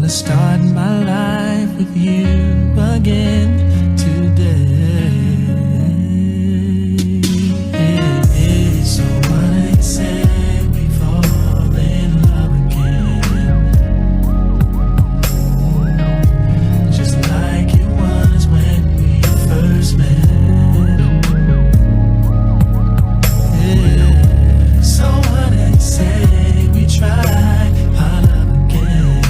start my life with you again today. So what they say, we fall in love again, just like it was when we first met. So what they say, we try our love again,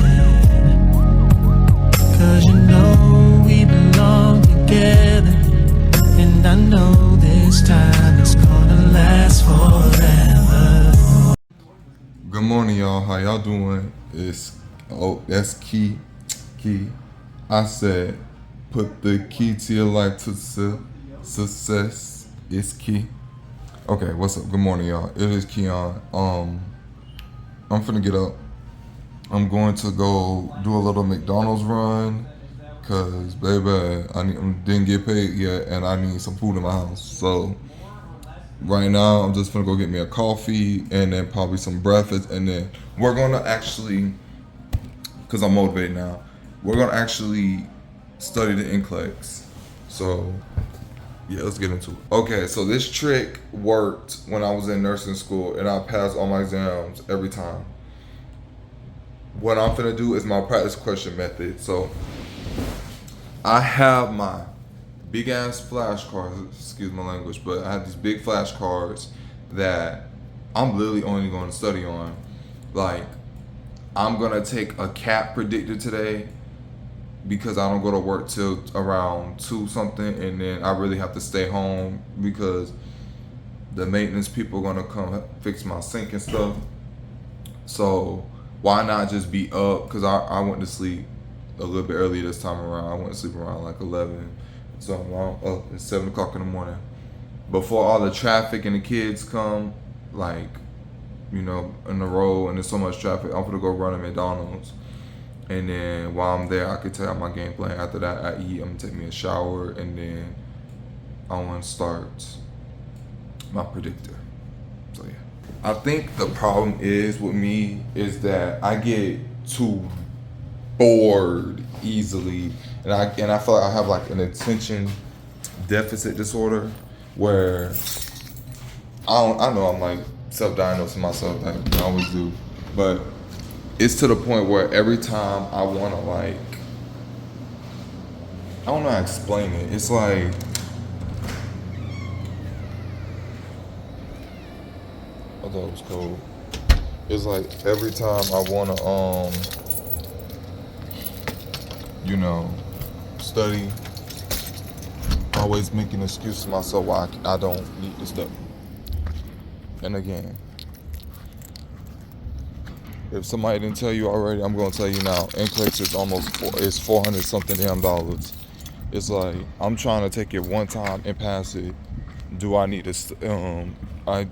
'cause you know we belong together, and I know this time is gonna last forever. Good morning, y'all. How y'all doing? That's Key. I said, put the key to your life to success. It's Key. Okay, what's up? Good morning, y'all. It is Keon. I'm finna get up. I'm going to go do a little McDonald's run, cause baby, I didn't get paid yet, and I need some food in my house. So right now, I'm just gonna go get me a coffee and then probably some breakfast, and then we're gonna actually, cause I'm motivated now, we're gonna actually study the NCLEX. So yeah, let's get into it. Okay, so this trick worked when I was in nursing school, and I passed all my exams every time. What I'm finna do is my practice question method. So I have my big ass flashcards, excuse my language, but I have these big flashcards that I'm literally only going to study on. Like, I'm gonna take a CAP predictor today because I don't go to work till around 2 something, and then I really have to stay home because the maintenance people are gonna come fix my sink and stuff. So why not just be up? Because I went to sleep a little bit early this time around. I went to sleep around like 11. So I'm up at 7 o'clock in the morning. Before all the traffic and the kids come, like, you know, in the road and there's so much traffic, I'm gonna go run at McDonald's. And then while I'm there, I can tell my game plan. After that, I eat, I'm gonna take me a shower, and then I want to start my predictor. So yeah. I think the problem is with me is that I get too bored easily, and I feel like I have like an attention deficit disorder where I know I'm like self-diagnosing myself, like I always do, but it's to the point where every time I want to, like, I don't know how to explain it. It's like, I thought it was cold. It's like every time I want to, you know, study, I always make an excuse to myself why I don't need to study. And again, if somebody didn't tell you already, I'm gonna tell you now. NCLEX is $400 something damn dollars. It's like, I'm trying to take it one time and pass it. Do I need to? I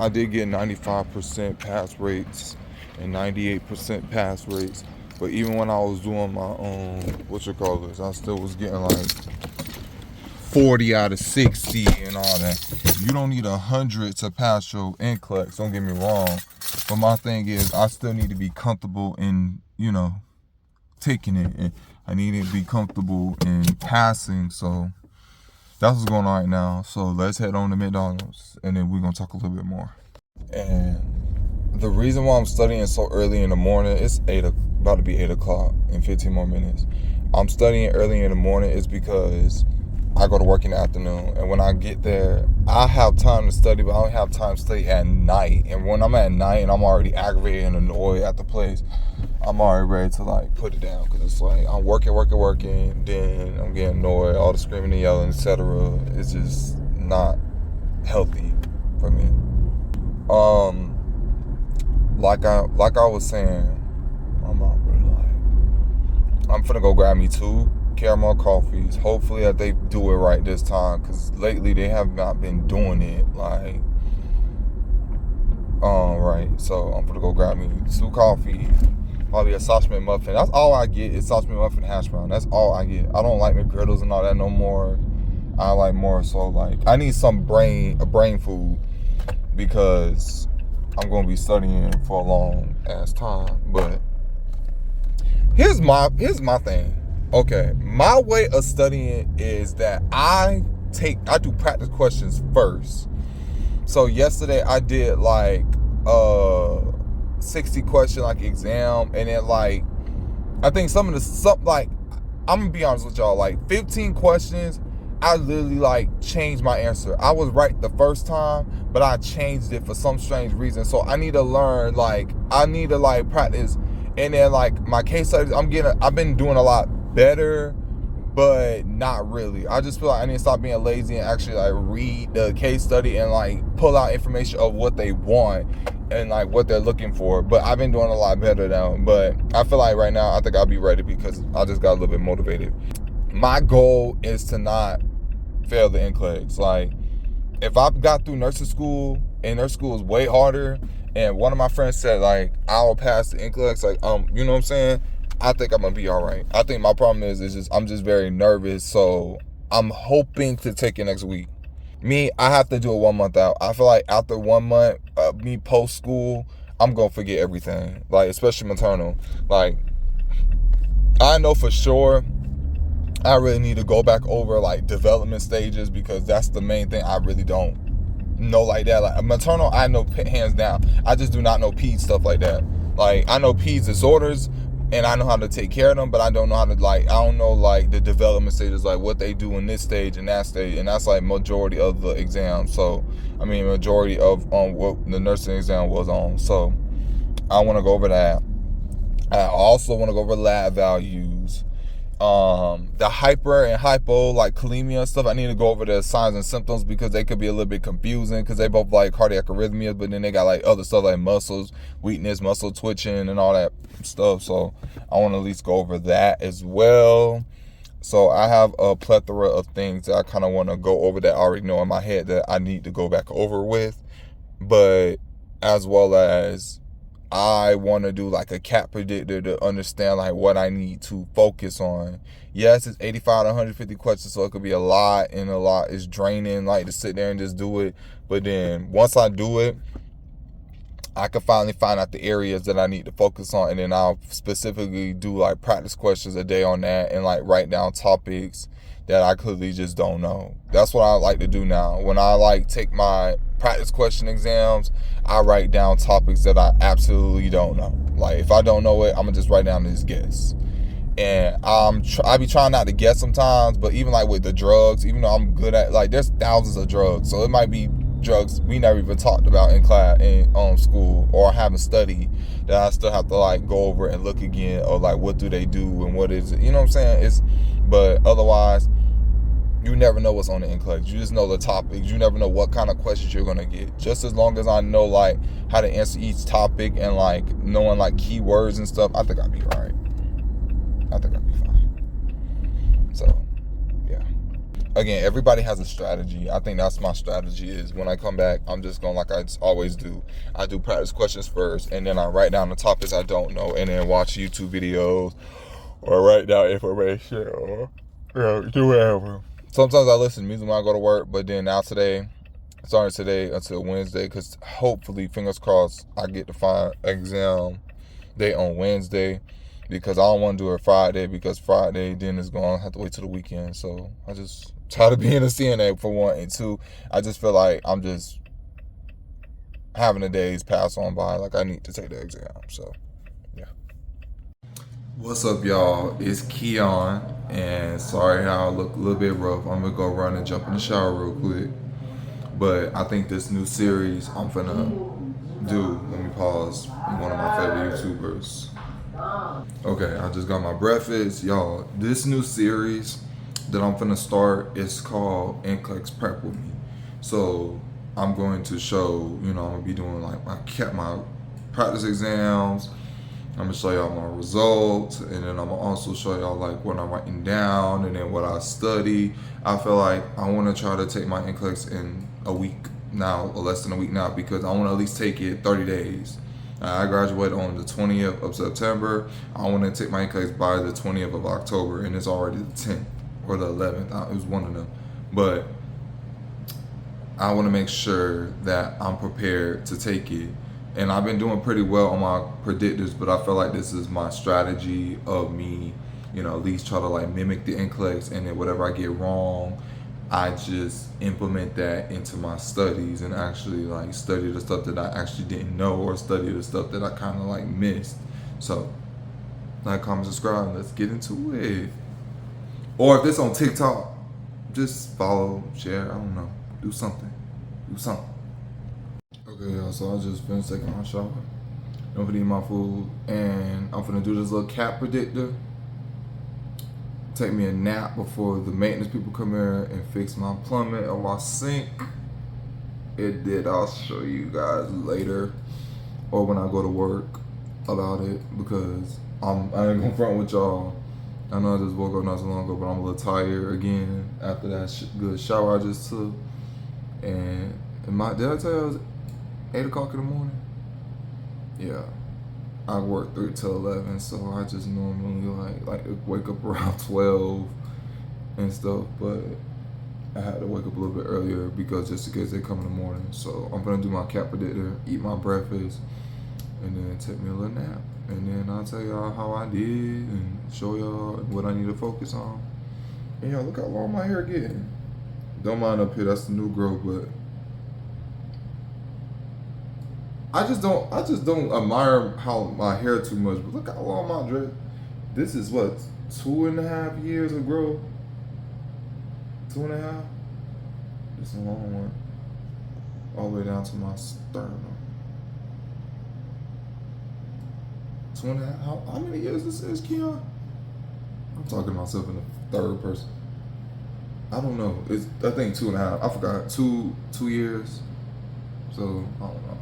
did get 95% pass rates and 98% pass rates. But even when I was doing my I still was getting like 40 out of 60 and all that. You don't need 100 to pass your NCLEX. Don't get me wrong. But my thing is, I still need to be comfortable in, you know, taking it. And I need to be comfortable in passing. So that's what's going on right now. So let's head on to McDonald's, and then we're going to talk a little bit more. And the reason why I'm studying so early in the morning, it's about to be 8 o'clock in 15 more minutes. I'm studying early in the morning is because I go to work in the afternoon, and when I get there, I have time to study, but I don't have time to study at night. And when I'm at night and I'm already aggravated and annoyed at the place, I'm already ready to like put it down, because it's like I'm working, then I'm getting annoyed, all the screaming and yelling, etc. It's just not healthy for me. Like I was saying, I'm finna go grab me 2 caramel coffees. Hopefully that they do it right this time, because lately they have not been doing it like right. So I'm gonna go grab me 2 coffees, probably a sausage McMuffin. That's all I get is sausage McMuffin, hash brown. That's all I get. I don't like McGriddles and all that no more. I like more so like I need some brain food, because I'm gonna be studying for a long ass time. But Here's my thing. Okay, my way of studying is that I do practice questions first. So yesterday I did like 60 question like exam, and then like I think some like I'm gonna be honest with y'all, like 15 questions I literally like changed my answer. I was right the first time, but I changed it for some strange reason. So I need to learn, like I need to like practice, and then like my case studies I've been doing a lot better, but not really. I just feel like I need to stop being lazy and actually like read the case study and like pull out information of what they want and like what they're looking for. But I've been doing a lot better now. But I feel like right now I think I'll be ready because I just got a little bit motivated. My goal is to not fail the NCLEX. Like if I got through nursing school and nursing school is way harder, and one of my friends said like I'll pass the NCLEX, like you know what I'm saying? I think I'm gonna be all right. I think my problem is just I'm just very nervous, so I'm hoping to take it next week. I have to do it 1 month out. I feel like after 1 month, me post school, I'm gonna forget everything. Like especially maternal. Like I know for sure I really need to go back over like development stages because that's the main thing I really don't know like that. Like maternal, I know hands down. I just do not know peds stuff like that. Like I know peds disorders and I know how to take care of them, but I don't know how to I don't know like the development stages, like what they do in this stage and that stage, and that's like majority of the exam. So I mean majority of what the nursing exam was on. So I want to go over that. I also want to go over lab values. The hyper and hypo, like kalemia and stuff, I need to go over the signs and symptoms because they could be a little bit confusing because they both like cardiac arrhythmias, but then they got like other stuff like muscles weakness, muscle twitching, and all that stuff. So I want to at least go over that as well. So I have a plethora of things that I kind of want to go over that I already know in my head that I need to go back over with, but as well as I want to do like a CAT predictor to understand like what I need to focus on. Yes, it's 85 to 150 questions, so it could be a lot, and a lot is draining, like to sit there and just do it. But then once I do it, I can finally find out the areas that I need to focus on, and then I'll specifically do like practice questions a day on that and like write down topics that I clearly just don't know. That's what I like to do now. When I like take my practice question exams, I write down topics that I absolutely don't know. Like if I don't know it, I'm gonna just write down this guess. And I be trying not to guess sometimes, but even like with the drugs, even though I'm good at like there's thousands of drugs, so it might be drugs we never even talked about in class in school or haven't studied that I still have to like go over and look again, or like what do they do and what is it, you know what I'm saying? But otherwise you never know what's on the NCLEX. You just know the topics. You never know what kind of questions you're gonna get. Just as long as I know like how to answer each topic and like knowing like keywords and stuff, I think I'll be alright. I think I'll be fine. So yeah. Again, everybody has a strategy. I think that's my strategy is when I come back, I'm just going like I always do. I do practice questions first, and then I write down the topics I don't know, and then watch YouTube videos or write down information or do whatever. Sometimes I listen to music when I go to work, but then now starting today until Wednesday, because hopefully, fingers crossed, I get to find exam day on Wednesday, because I don't want to do it Friday, because Friday then is going to have to wait till the weekend. So I just tired of being a CNA for one, and two, I just feel like I'm just having the days pass on by. Like I need to take the exam. So yeah. What's up, y'all? It's Keon, and sorry how I look a little bit rough. I'm gonna go run and jump in the shower real quick. But I think this new series I'm finna do, let me pause, one of my favorite YouTubers. Okay, I just got my breakfast. Y'all, this new series that I'm finna start is called NCLEX Prep With Me. So I'm going to show, I'm gonna be doing like my practice exams. I'm gonna show y'all my results, and then I'm gonna also show y'all like what I'm writing down and then what I study. I feel like I wanna try to take my NCLEX in a week now, or less than a week now, because I wanna at least take it 30 days. I graduate on the 20th of September. I wanna take my NCLEX by the 20th of October, and it's already the 10th or the 11th. It was one of them. But I wanna make sure that I'm prepared to take it And I've been doing pretty well on my predictors, but I feel like this is my strategy of me, at least try to like mimic the NCLEX, and then whatever I get wrong, I just implement that into my studies and actually like study the stuff that I actually didn't know, or study the stuff that I kind of like missed. So, like, comment, subscribe. Let's get into it. Or if it's on TikTok, just follow, share. I don't know. Do something. Do something. Okay, y'all. So I just finished taking my shower. I'm gonna eat my food, and I'm gonna do this little cat predictor. Take me a nap before the maintenance people come here and fix my plumbing or my sink. It did. I'll show you guys later, or when I go to work about it, because I ain't gonna front with y'all. I know I just woke up not so long ago, but I'm a little tired again after that good shower I just took. And did I tell you it was 8 o'clock in the morning? Yeah. I work 3 to 11, so I just normally like wake up around 12 and stuff, but I had to wake up a little bit earlier because just in case they come in the morning. So I'm gonna do my cat predictor, eat my breakfast, and then take me a little nap. And then I'll tell y'all how I did and show y'all what I need to focus on. And y'all, look how long my hair getting. Don't mind up here, that's the new growth, but I just don't admire how my hair too much, but look how long my dread. This is what, 2.5 years of growth? 2.5? It's a long one. All the way down to my sternum. 2.5, how many years this is, Keon? I'm talking to myself in the third person. I don't know. I think 2.5. I forgot. 2 years. So I don't know.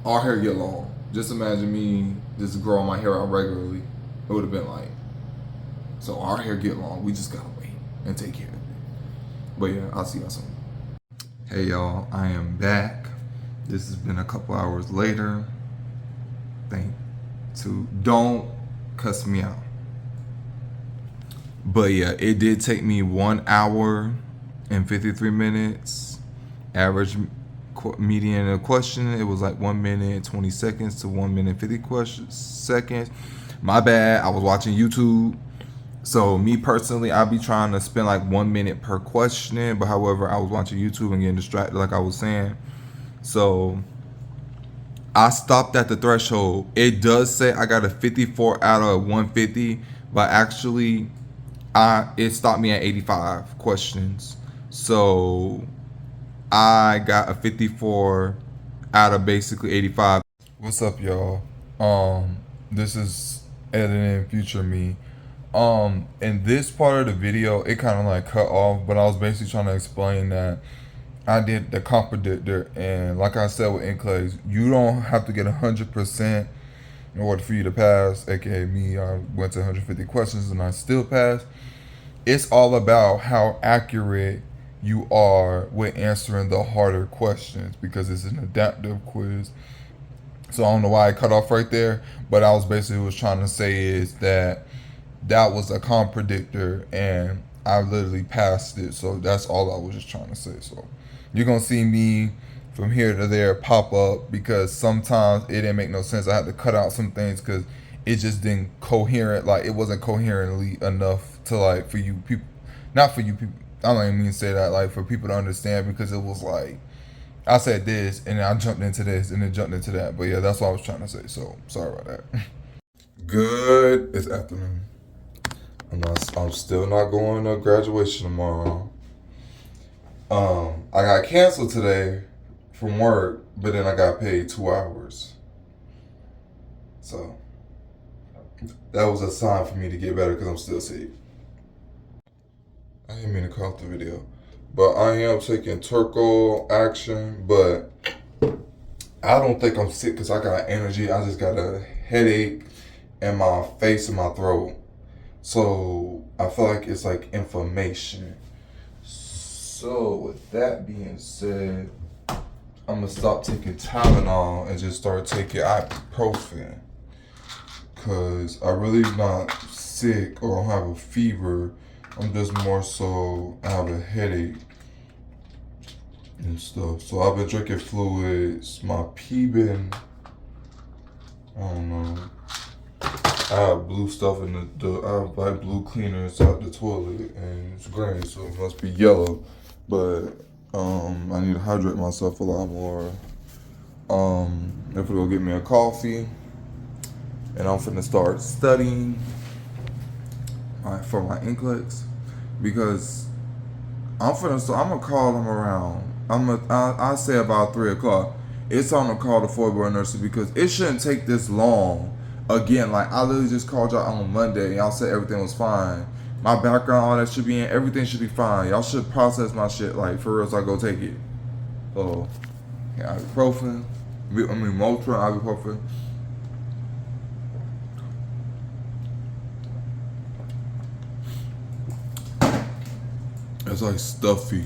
Our hair get long. Just imagine me just growing my hair out regularly. It would have been like. So our hair get long. We just gotta wait and take care of it. But yeah, I'll see y'all soon. Hey y'all, I am back. This has been a couple hours later. Don't cuss me out. But yeah, it did take me 1 hour and 53 minutes. Average median of question, it was like 1 minute 20 seconds to 1 minute 50 seconds. My bad, I was watching YouTube. So me personally, I'll be trying to spend like 1 minute per question, but however, I was watching YouTube and getting distracted like I was saying. So I stopped at the threshold. It does say I got a 54 out of 150, but actually it stopped me at 85 questions. So I got a 54 out of basically 85. What's up, y'all? This is editing future me. In this part of the video, it kind of like cut off, but I was basically trying to explain that I did the comp predictor, and like I said with NCLEX, you don't have to get 100% in order for you to pass. AKA me, I went to 150 questions and I still passed. It's all about how accurate you are with answering the harder questions, because it's an adaptive quiz. So I don't know why I cut off right there, but I was basically trying to say is that was a comp predictor and I literally passed it. So that's all I was just trying to say. So you're gonna see me from here to there pop up, because sometimes it didn't make no sense. I had to cut out some things because it just didn't it wasn't coherently enough to like for you people, not for you people. I don't even mean to say that, like for people to understand, because it was like I said this and then I jumped into this and then jumped into that. But yeah, that's what I was trying to say. So sorry about that. Good. It's afternoon. I'm still not going to graduation tomorrow. I got canceled today from work, but then I got paid 2 hours. So that was a sign for me to get better, because I'm still sick. I didn't mean to cut off the video, but I am taking Turco action, but I don't think I'm sick because I got energy. I just got a headache in my face and my throat. So I feel like it's like inflammation. So with that being said, I'm gonna stop taking Tylenol and just start taking ibuprofen, because I really not sick or don't have a fever. I'm just more so I have a headache. and stuff. So I've been drinking fluids. My pee been, I don't know. I have blue stuff in I have like blue cleaners out the toilet, and it's green, so it must be yellow. But I need to hydrate myself a lot more. If it'll get me a coffee, and I'm finna start studying for my NCLEX because I'm gonna call them around. I say about 3 o'clock. It's on to call the four-boy nursery because it shouldn't take this long. Again, like I literally just called y'all on Monday and y'all said everything was fine. My background, all that should be in. Everything should be fine. Y'all should process my shit like for real so I go take it. So, yeah, ibuprofen. Motrin, ibuprofen. It's like stuffy.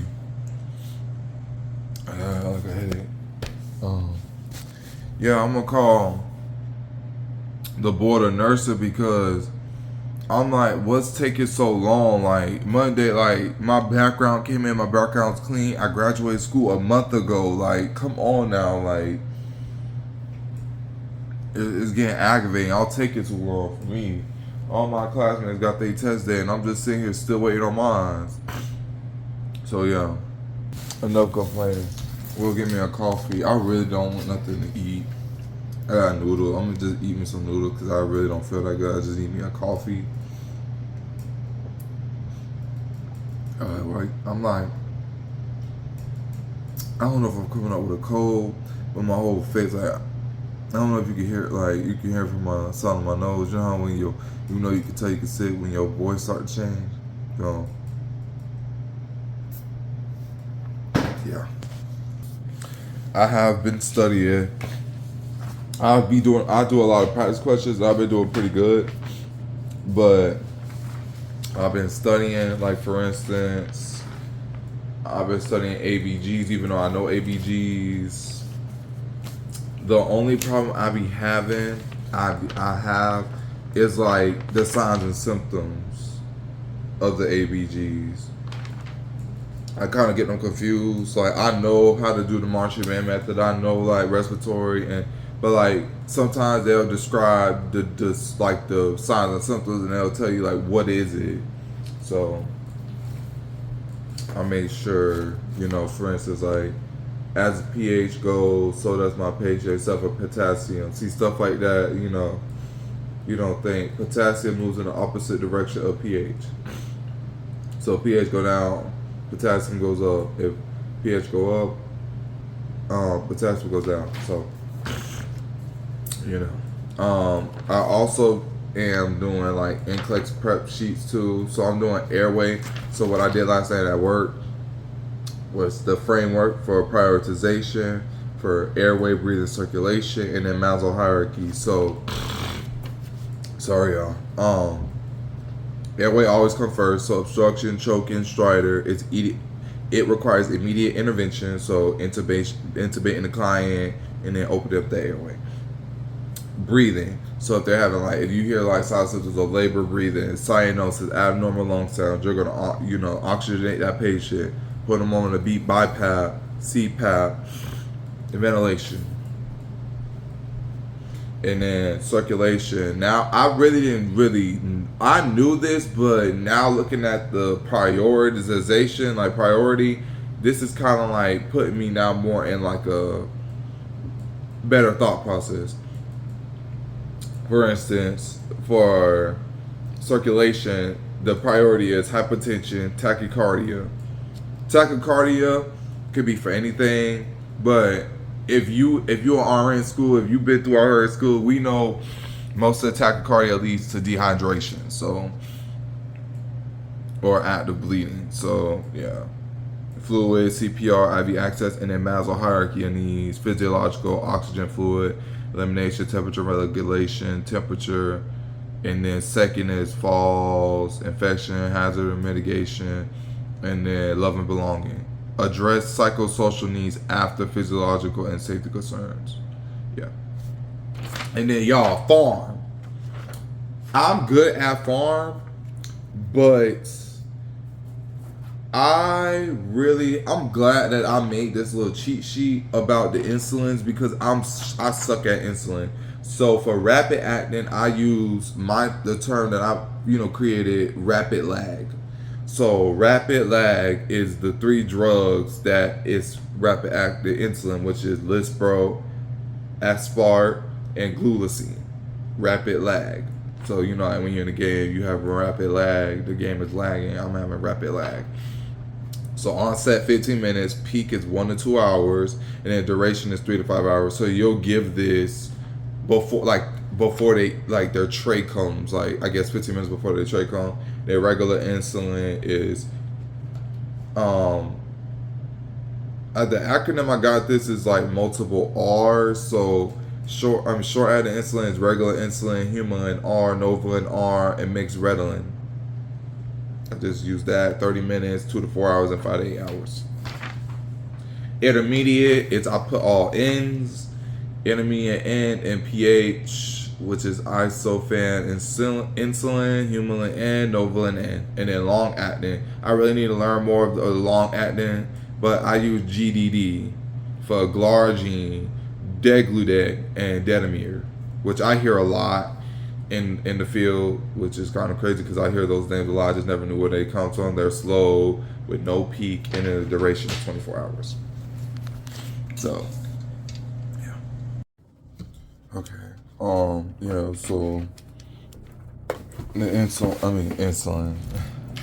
I got like a headache. Yeah, I'm gonna call the board of nursing because I'm like, what's taking so long? Like Monday, like my background came in, my background's clean. I graduated school a month ago. Like, come on now, like it's getting aggravating. I'll take it too long for me. All my classmates got their test day, and I'm just sitting here still waiting on mine. So yeah, enough complaining. We'll get me a coffee. I really don't want nothing to eat. I got noodles. I'm gonna just eat me some noodles because I really don't feel that good. I just eat me a coffee. Right. I'm like, I don't know if I'm coming up with a cold, but my whole face, like, I don't know if you can hear it. Like, you can hear it from my sound of my nose. You know how when you know you can tell you can sick when your voice start to change. So, yeah. I have been studying. I do a lot of practice questions. I've been doing pretty good, but I've been studying. Like for instance, I've been studying ABGs, even though I know ABGs. The only problem I be having, I have, is like the signs and symptoms of the ABGs. I kind of get them confused. Like I know how to do the marching band method. I know like respiratory but like sometimes they'll describe the like the signs and symptoms and they'll tell you like what is it. So I make sure, for instance, like as the pH goes, so does my pH except for potassium. See stuff like that, you don't think potassium moves in the opposite direction of pH. So pH go down, potassium goes up. If pH go up, potassium goes down. So, I also am doing like NCLEX prep sheets too. So I'm doing airway. So what I did last night at work was the framework for prioritization for airway, breathing, circulation, and then Maslow hierarchy. So, sorry y'all. Airway always comes first. So obstruction, choking, stridor. It requires immediate intervention. So intubating the client and then open up the airway. Breathing. So if they're having if you hear signs symptoms of labor, breathing, cyanosis, abnormal lung sounds, you're gonna oxygenate that patient, put them on a beat BiPAP, CPAP, and ventilation. And then circulation. Now, I knew this, but now looking at the prioritization, priority, this is kind of putting me now more in a better thought process. For instance, for circulation, the priority is hypertension, tachycardia. Tachycardia could be for anything, but if you're an RN school, if you've been through RN school, we know most of the tachycardia leads to dehydration, or active bleeding. So yeah, fluid, CPR, IV access, and then Maslow hierarchy of needs: physiological, oxygen, fluid, elimination, temperature regulation, temperature, and then second is falls, infection, hazard mitigation, and then love and belonging. Address psychosocial needs after physiological and safety concerns. Yeah. And then y'all, farm. I'm good at farm, but I'm glad that I made this little cheat sheet about the insulins because I suck at insulin. So for rapid acting, I use the term that I created, rapid lag. So rapid lag is the three drugs that is rapid acting insulin, which is Lispro, Aspart, and glucine. Rapid lag. So like when you're in a game, you have a rapid lag. The game is lagging. I'm having rapid lag. So onset 15 minutes, peak is 1 to 2 hours, and then duration is 3 to 5 hours. So you'll give this before they their tray comes, like I guess 15 minutes before the tray come. Their regular insulin is the acronym I got this is like multiple R's. So short acting insulin is regular insulin, Humulin R, Novolin R, and mixed Ritalin. I just use that 30 minutes, 2 to 4 hours, and 5 to 8 hours. Intermediate, I put all N's, intermediate N, and pH, which is isofan, insulin, Humulin N, Novolin N. And then long acting. I really need to learn more of the long acting, but I use GDD for glargine, degludec, and detamir, which I hear a lot in the field, which is kind of crazy because I hear those names a lot. I just never knew where they come from. They're slow with no peak and a duration of 24 hours. So, yeah. Okay. So the insulin.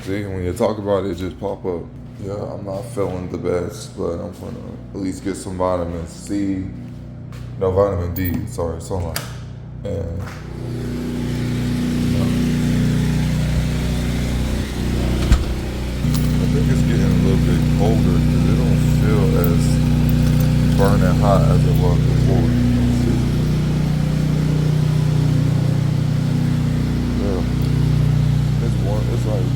See, when you talk about it, just pop up. Yeah, I'm not feeling the best, but I'm gonna at least get some vitamin C. No, vitamin D. Sorry, sunlight. And I think it's getting a little bit colder because it don't feel as burning hot as it was before. Yeah, it's like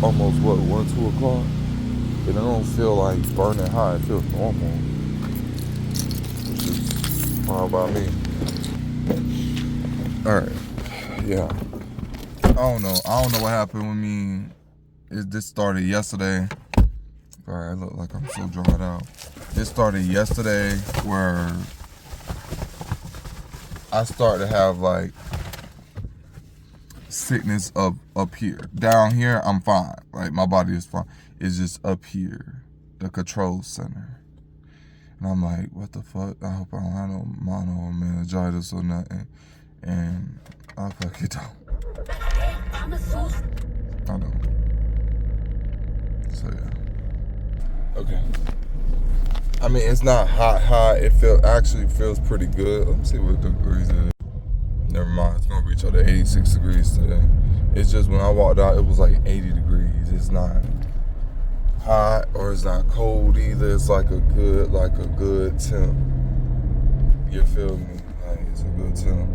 almost 1, 2 o'clock, and it don't feel like burning hot. It feels normal, which is fine by me. All right, yeah. I don't know what happened with me. This started yesterday. Sorry, I look like I'm so dried out. This started yesterday where I started to have like sickness up here. Down here, I'm fine. Like my body is fine. It's just up here, the control center. And I'm like, what the fuck? I hope I don't have no mono or meningitis or nothing. And I fucking don't. I don't. So yeah. Okay. I mean, it's not hot. It actually feels pretty good. Let me see what degrees it is. Never mind. It's gonna reach out to 86 degrees today. It's just when I walked out, it was like 80 degrees. It's not hot or it's not cold either. It's like a good temp. You feel me? Like it's a good temp.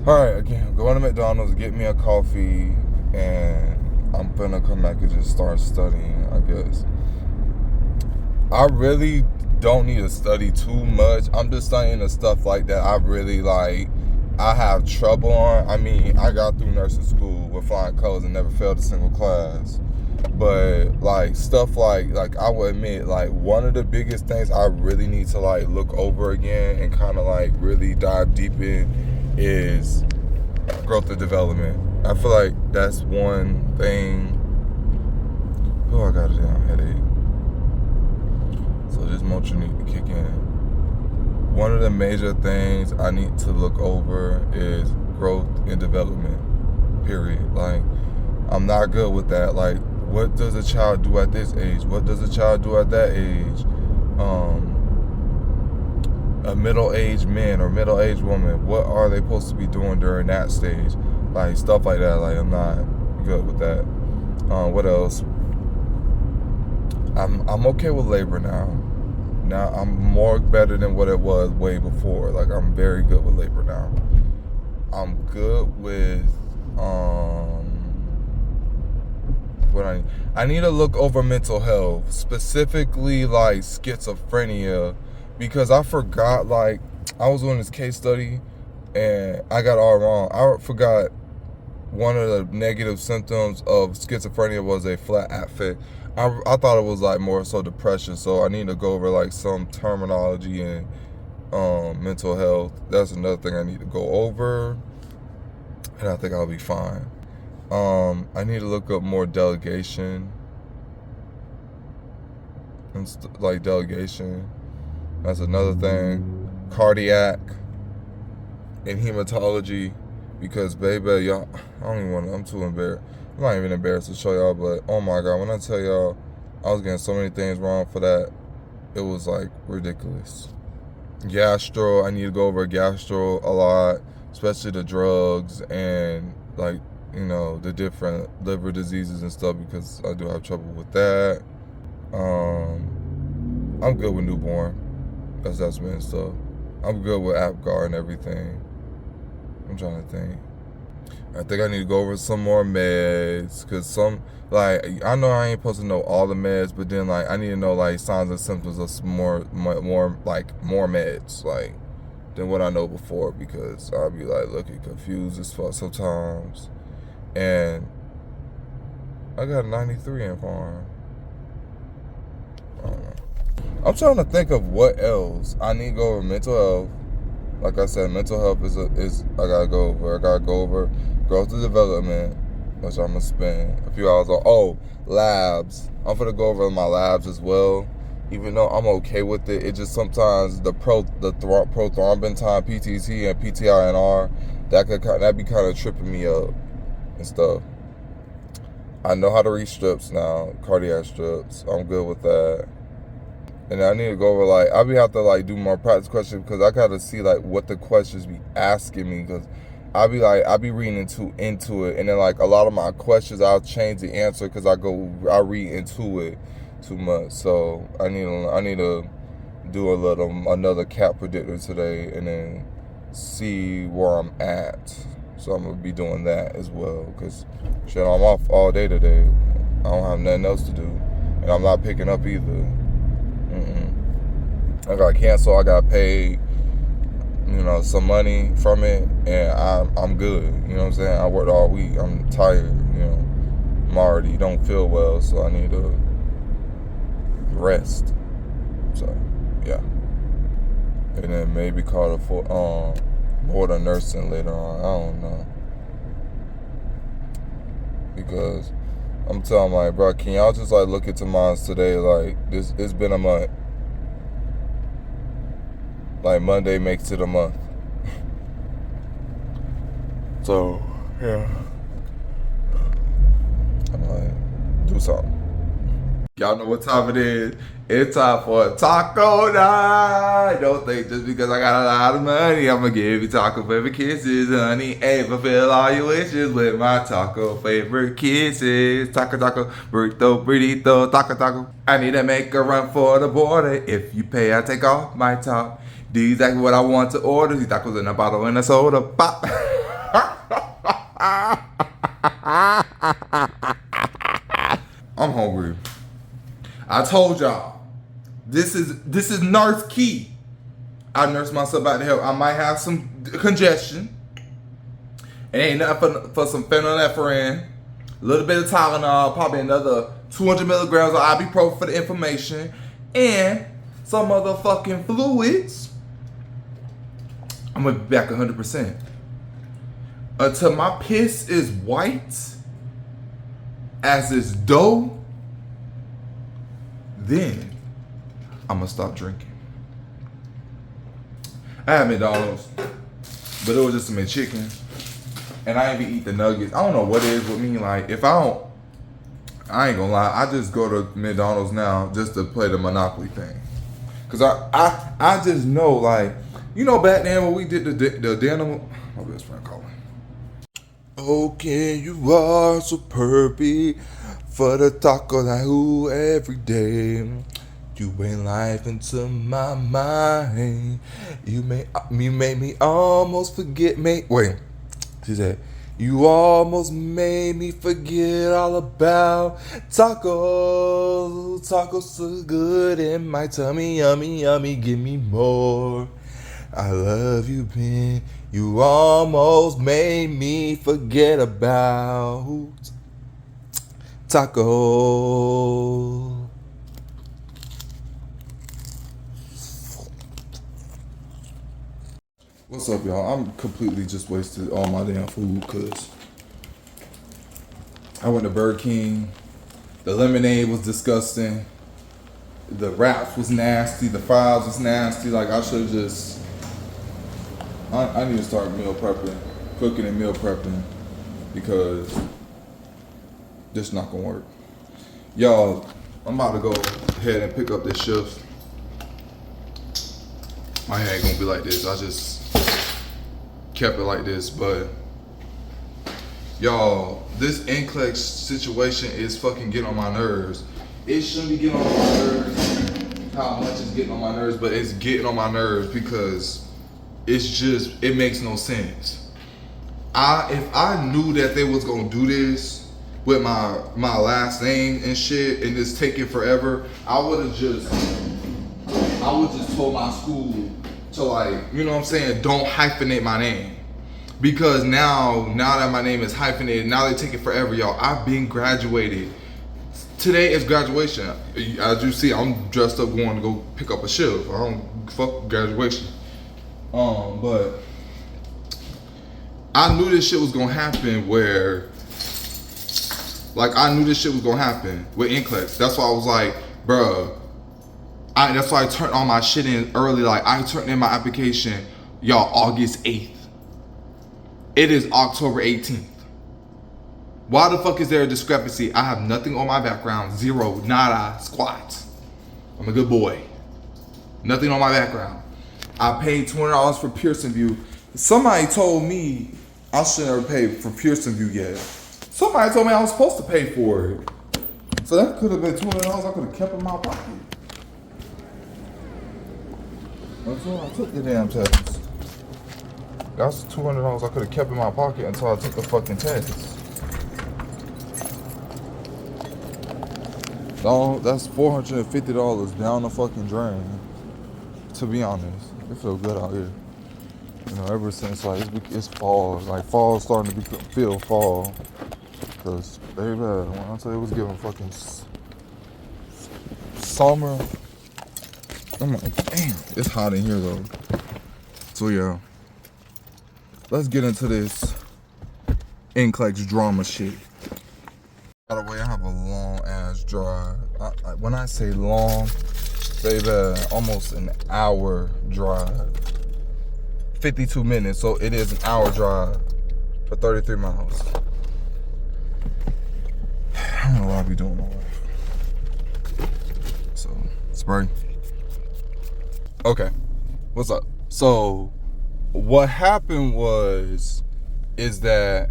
All right, again, going to McDonald's, get me a coffee, and I'm gonna come back and just start studying, I guess. I really don't need to study too much. I'm just studying the stuff like that I really like. I have trouble on. I mean, I got through nursing school with flying colors and never failed a single class. But like stuff like I will admit, like one of the biggest things I really need to like look over again and kind of like really dive deep in is growth and development. I feel like that's one thing. Oh, I got a damn headache. So this motion need to kick in. One of the major things I need to look over is growth and development, period. Like, I'm not good with that. Like, what does a child do at this age? What does a child do at that age? A middle-aged man or middle-aged woman, what are they supposed to be doing during that stage? Like, stuff like that. Like, I'm not good with that. What else? I'm okay with labor now. Now I'm more better than what it was way before. Like, I'm very good with labor now. I'm good with what I need to look over mental health, specifically like schizophrenia, because I forgot, like, I was doing this case study and I got all wrong. I forgot one of the negative symptoms of schizophrenia was a flat affect. I thought it was like more so depression, so I need to go over like some terminology and mental health. That's another thing I need to go over, and I think I'll be fine. I need to look up more delegation and like delegation. That's another thing. Cardiac and hematology, because baby, y'all, I don't even want to, I'm too embarrassed. I'm not even embarrassed to show y'all, but oh my God, when I tell y'all I was getting so many things wrong for that, it was like ridiculous. Gastro, I need to go over gastro a lot, especially the drugs and like, you know, the different liver diseases and stuff, because I do have trouble with that. I'm good with newborn assessment and stuff. I'm good with APGAR and everything. I'm trying to think. I think I need to go over some more meds, because some, like, I know I ain't supposed to know all the meds, but then like I need to know like signs and symptoms of some more meds, like, than what I know before, because I'll be like looking confused as fuck sometimes. And I got a 93 in farm. I don't know. I'm trying to think of what else I need to go over. Mental health. Like I said, mental health is I gotta go over. I gotta go over growth and development, which I'm gonna spend a few hours on. Oh, labs. I'm gonna go over my labs as well. Even though I'm okay with it, it just sometimes the prothrombin time, PTT and PTINR, that be kind of tripping me up and stuff. I know how to read strips now, cardiac strips. I'm good with that. And I need to go over, like, I'll be have to like do more practice questions, because I gotta see like what the questions be asking me, because I'll be reading into it, and then like a lot of my questions I'll change the answer because I read into it too much. So I need to do another CAP predictor today, and then see where I'm at. So I'm gonna be doing that as well, because shit, I'm off all day today. I don't have nothing else to do, and I'm not picking up either. I got canceled. I got paid, you know, some money from it, and I'm good. You know what I'm saying? I worked all week. I'm tired. You know, I'm already don't feel well, so I need to rest. So yeah, and then maybe call for board of nursing later on. I don't know, because I'm telling my bro, can y'all just like look into mine today? Like it's been a month. Like Monday makes it a month. So yeah, I'm like, do something. Y'all know what time it is. It's time for a taco night. Don't think just because I got a lot of money, I'm gonna give you taco favorite kisses, honey. Hey, fulfill all your wishes with my taco favorite kisses. Taco, taco, burrito, taco, taco. I need to make a run for the border. If you pay, I take off my top. Do exactly what I want to order. These tacos in a bottle and a soda pop. I'm hungry. I told y'all, this is Nurse Key. I nursed myself back to health. I might have some congestion. It ain't nothing for some phenylephrine, a little bit of Tylenol, probably another 200 milligrams of ibuprofen for the inflammation, and some motherfucking fluids. I'm gonna be back 100%. Until my piss is white as this dough, then I'm gonna stop drinking. I had McDonald's, but it was just some chicken, and I ain't even eat the nuggets. I don't know what it is with me. Like, if I ain't gonna lie, I just go to McDonald's now just to play the Monopoly thing. Cause I just know, like, you know, back then when we did the denim, my best friend calling. Okay, you are so perfect for the taco like who every day. You bring life into my mind. You made me almost forget me. Wait, she said, you almost made me forget all about tacos. Tacos so good in my tummy, yummy, yummy. Give me more. I love you, Ben. You almost made me forget about taco. What's up, y'all? I'm completely just wasted all my damn food because I went to Burger King. The lemonade was disgusting. The wraps was nasty. The fries was nasty. Like, I should have just... I need to start meal prepping, cooking and meal prepping, because this not gonna work. Y'all, I'm about to go ahead and pick up this shift. My hair ain't gonna be like this. I just kept it like this, but y'all, this NCLEX situation is fucking getting on my nerves. It shouldn't be getting on my nerves how much it's getting on my nerves, but it's getting on my nerves because it's just, it makes no sense. If I knew that they was gonna do this with my last name and shit and just take it forever, I would just told my school to, like, you know what I'm saying, don't hyphenate my name. Because now that my name is hyphenated, now they take it forever, y'all. I've been graduated. Today is graduation. As you see, I'm dressed up going to go pick up a shift. I don't fuck graduation. But I knew this shit was gonna happen with NCLEX. That's why I was like, bruh, that's why I turned all my shit in early. Like, I turned in my application, y'all, August 8th. It is October 18th. Why the fuck is there a discrepancy? I have nothing on my background. Zero, nada, squat. I'm a good boy. Nothing on my background. I paid $20 for Pearson View. Somebody told me I shouldn't have paid for Pearson View yet. Somebody told me I was supposed to pay for it. So that could have been $20 I could have kept in my pocket. Until I took the damn test. That's $200 I could have kept in my pocket until I took the fucking test. No, that's $450 down the fucking drain. To be honest, it feels good out here. You know, ever since like it's fall, like fall's starting to feel fall. Cause baby, when I tell you it was giving fucking summer, I'm like, damn, it's hot in here though. So yeah, let's get into this NCLEX drama shit. By the way, I have a long ass drive. When I say long, baby, almost an hour drive. 52 minutes, so it is an hour drive for 33 miles. I don't know what I'll be doing all that. So, spray. Okay, what's up? So, what happened is that,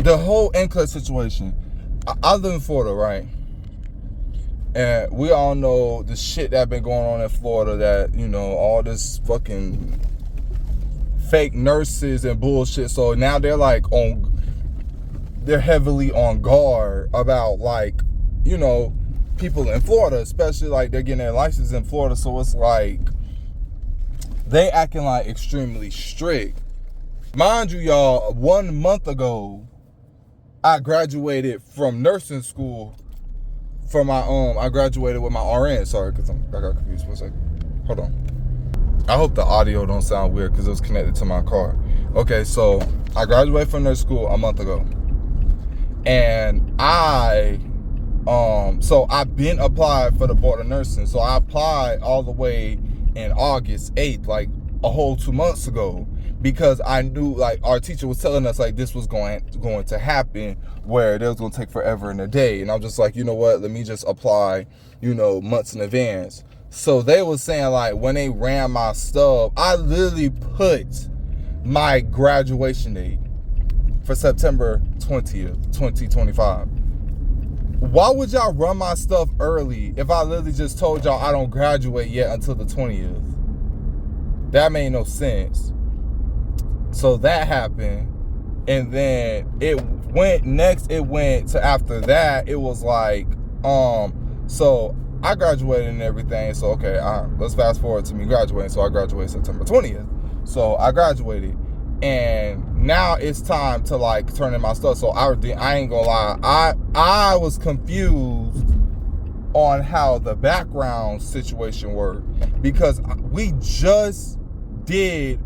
the whole NCLEX situation, I live in Florida, right? And we all know the shit that been going on in Florida, that, you know, all this fucking fake nurses and bullshit. So now they're like they're heavily on guard about, like, you know, people in Florida, especially like they're getting their license in Florida. So it's like they acting like extremely strict. Mind you, y'all, 1 month ago, I graduated from nursing school for my I graduated with my RN. Sorry, because I got confused for a second. Hold on. I hope the audio don't sound weird because it was connected to my car. Okay, so I graduated from nursing school a month ago. And so I've been applied for the board of nursing. So I applied all the way in August 8th, like a whole 2 months ago, because I knew, like, our teacher was telling us, like, this was going to happen, where it was going to take forever and a day. And I was just like, you know what, let me just apply, you know, months in advance. So they were saying, like, when they ran my stuff, I literally put my graduation date for September 20th, 2025. Why would y'all run my stuff early if I literally just told y'all I don't graduate yet until the 20th? That made no sense. So that happened. And then it went to after that, it was like, so I graduated and everything. So, okay, let's fast forward to me graduating. So I graduated September 20th. So I graduated. And now it's time to like turn in my stuff. So I ain't gonna lie. I was confused on how the background situation worked, because we just did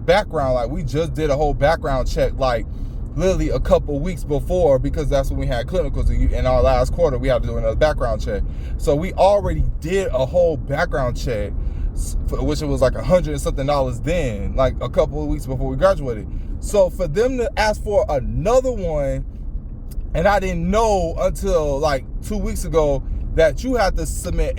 background, like we just did a whole background check, like literally a couple weeks before, because that's when we had clinicals in our last quarter. We had to do another background check. So we already did a whole background check, which was like $100 and something then, like a couple of weeks before we graduated. So for them to ask for another one, and I didn't know until like 2 weeks ago that you have to submit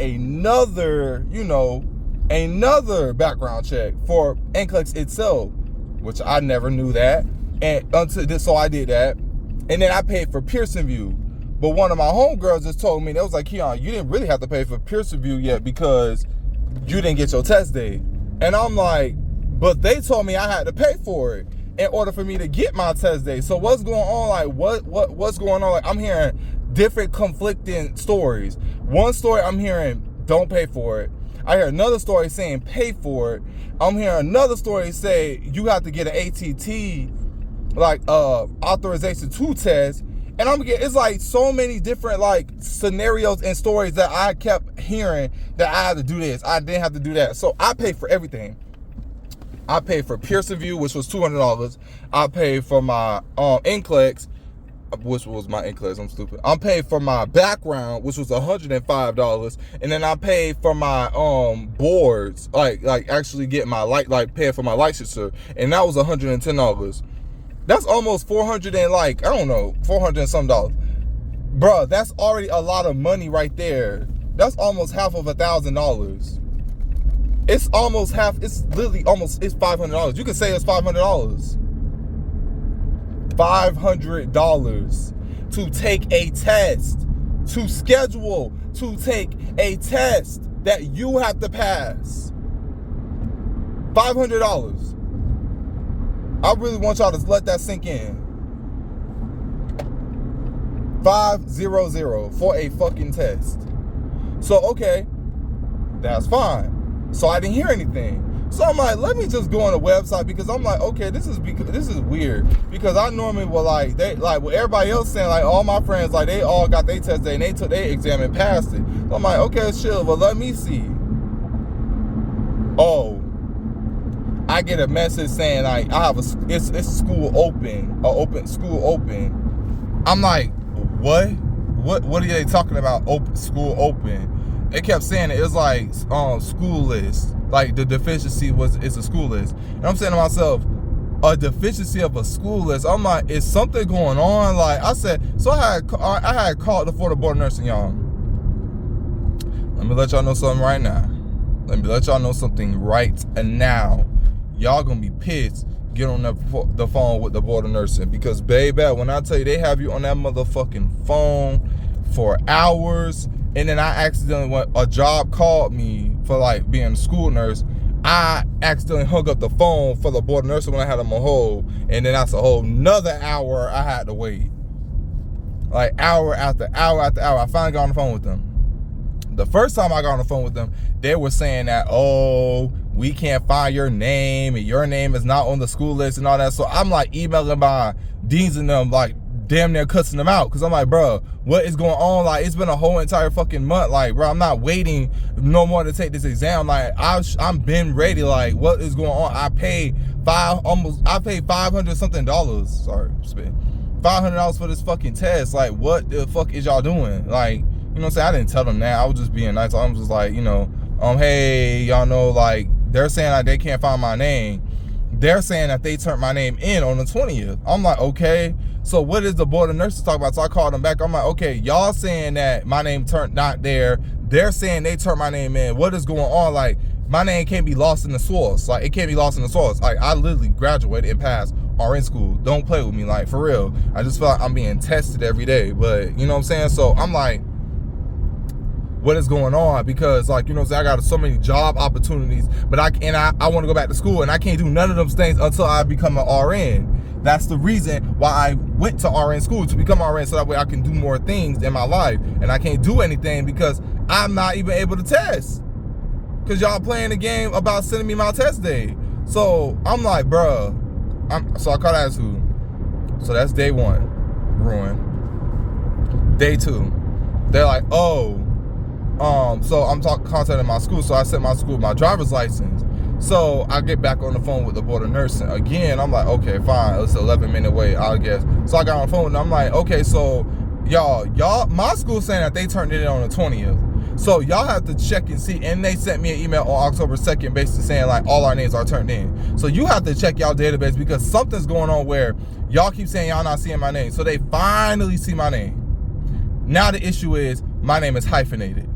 another background check for NCLEX itself, which I never knew that. And until this, so I did that. And then I paid for Pearson View. But one of my homegirls just told me, they was like, Keon, you didn't really have to pay for Pearson View yet because you didn't get your test date. And I'm like, but they told me I had to pay for it in order for me to get my test date. So what's going on? Like, what's going on? Like, I'm hearing different conflicting stories. One story I'm hearing, don't pay for it. I hear another story saying pay for it. I'm hearing another story say you have to get an ATT, like authorization to test. And it's like so many different like scenarios and stories that I kept hearing that I had to do this, I didn't have to do that. So I paid for everything. I paid for Pearson View, which was $200. I paid for my NCLEX, which was my NCLEX, I'm stupid. I paid for my background, which was $105, and then I paid for my boards, like actually get my paying for my licensure, and that was $110. That's almost 400 and like, I don't know, 400 and some dollars. Bruh, that's already a lot of money right there. That's almost half of $1,000. It's almost half, it's literally almost, it's $500. You could say it's $500. $500 to take a test, to schedule to take a test that you have to pass. $500. I really want y'all to let that sink in. 500 for a fucking test. So, okay, that's fine. So I didn't hear anything. So I'm like, let me just go on the website, because I'm like, okay, this is weird, because I normally will like what everybody else saying, like all my friends, like they all got their test day and they took their exam and passed it. So I'm like, okay, chill, but let me see. Oh, I get a message saying like it's school open, school open. I'm like, what are they talking about? School open? They kept saying it was like school list, like the deficiency is a school list. And I'm saying to myself, a deficiency of a school list. I'm like, is something going on? Like I said, so I had called the Florida Board of Nursing, y'all. Let me let y'all know something right now. Y'all gonna be pissed. Get on the phone with the Board of Nursing, because baby, when I tell you they have you on that motherfucking phone for hours. And then I accidentally, when a job called me for like being a school nurse, I accidentally hung up the phone for the Board of Nursing when I had them on hold. And then that's a whole nother hour I had to wait. Like hour after hour after hour. I finally got on the phone with them. The first time I got on the phone with them, they were saying that, oh, we can't find your name, and your name is not on the school list and all that. So I'm like emailing my deans and them, like damn near cussing them out, because I'm like, bro, what is going on? Like, it's been a whole entire fucking month. Like, bro, I'm not waiting no more to take this exam. Like, I'm been ready. Like, what is going on? I paid $500 something. Sorry, spit. $500 for this fucking test. Like, what the fuck is y'all doing? Like, you know what I'm saying? I didn't tell them that. I was just being nice. I was just like, hey, y'all know, like, they're saying like they can't find my name. They're saying that they turned my name in on the 20th. I'm like, okay. So what is the Board of Nurses talking about? So I called them back. I'm like, okay, y'all saying that my name turned not there. They're saying they turned my name in. What is going on? Like, my name can't be lost in the source. Like, it can't be lost in the source. Like, I literally graduated and passed RN school. Don't play with me, like, for real. I just feel like I'm being tested every day. But, you know what I'm saying? So I'm like, what is going on, because like, you know what I'm saying, I got so many job opportunities, but I want to go back to school, and I can't do none of those things until I become an RN. That's the reason why I went to RN school, to become RN, so that way I can do more things in my life. And I can't do anything because I'm not even able to test, because y'all playing the game about sending me my test day. So I'm like, bruh, so I caught attitude. So that's day 1, ruined. Day 2, they're like, oh, so I'm contacting my school. So I sent my school my driver's license. So I get back on the phone with the board of nursing again. I'm like, okay, fine. It's an 11-minute wait, I guess. So I got on the phone and I'm like, okay, so y'all, my school saying that they turned it in on the 20th. So y'all have to check and see. And they sent me an email on October 2nd basically saying like all our names are turned in. So you have to check y'all database, because something's going on where y'all keep saying y'all not seeing my name. So they finally see my name. Now the issue is my name is hyphenated.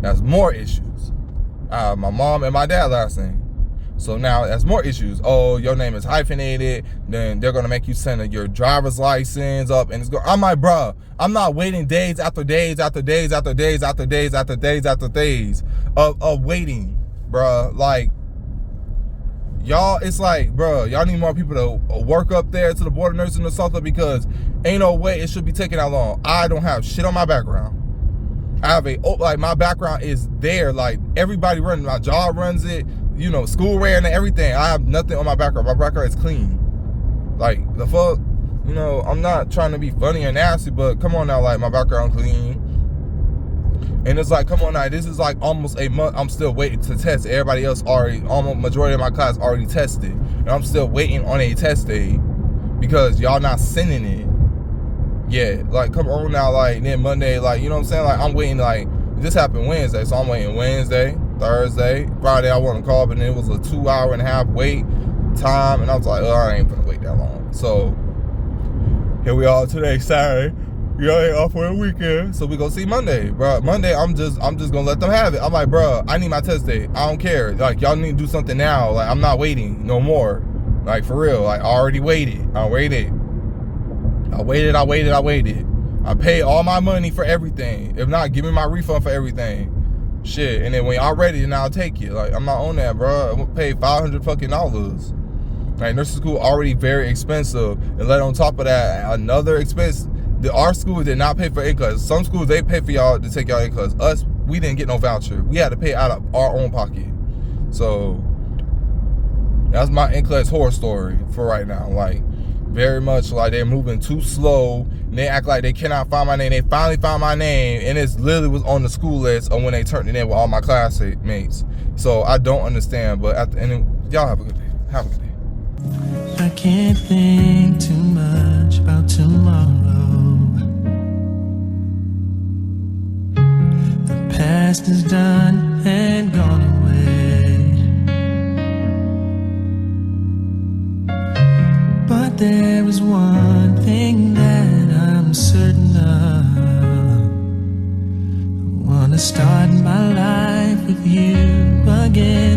That's more issues. My mom and my dad last name. So now that's more issues. Oh, your name is hyphenated. Then they're gonna make you send your driver's license up, and I'm like, bruh, I'm not waiting days after days after days after days after days after days after days of waiting, bruh. Like, y'all, it's like, bruh, y'all need more people to work up there to the board of nursing or something, because ain't no way it should be taking that long. I don't have shit on my background. I have like, my background is there. Like, everybody running, my job runs it, you know, school ran and everything. I have nothing on my background. My background is clean. Like, the fuck, you know, I'm not trying to be funny or nasty, but come on now, like, my background clean. And it's like, come on now, this is like almost a month. I'm still waiting to test. Everybody else already, almost majority of my class already tested, and I'm still waiting on a test day because y'all not sending it. Yeah, like, come on now, like, then Monday, like, you know what I'm saying? Like, I'm waiting, like, this happened Wednesday, so I'm waiting Wednesday, Thursday, Friday, I want to call, but then it was a 2.5-hour wait time, and I was like, oh, I ain't gonna wait that long. So, here we are today, Saturday. Y'all ain't off for a weekend, so we go see Monday, bro. Monday, I'm just gonna let them have it. I'm like, bro, I need my test day. I don't care. Like, y'all need to do something now. Like, I'm not waiting no more. Like, for real. Like, I already waited. I waited. I paid all my money for everything. If not, give me my refund for everything. Shit. And then when y'all ready, then I'll take it. Like, I'm not on that, bro. I'm gonna pay $500 fucking dollars. Like, nursing school already very expensive, and let on top of that another expense. Our school did not pay for NCLEX. Some schools, they pay for y'all to take y'all NCLEX. Us, we didn't get no voucher. We had to pay out of our own pocket. So that's my NCLEX horror story for right now. Like, very much like they're moving too slow, and they act like they cannot find my name. They finally found my name, and it literally was on the school list of when they turned it in with all my classmates. So I don't understand, but at the end, y'all have a good day. Have a good day. I can't think too much about tomorrow. The past is done and gone away. But there is one thing that I'm certain of. I wanna start my life with you again.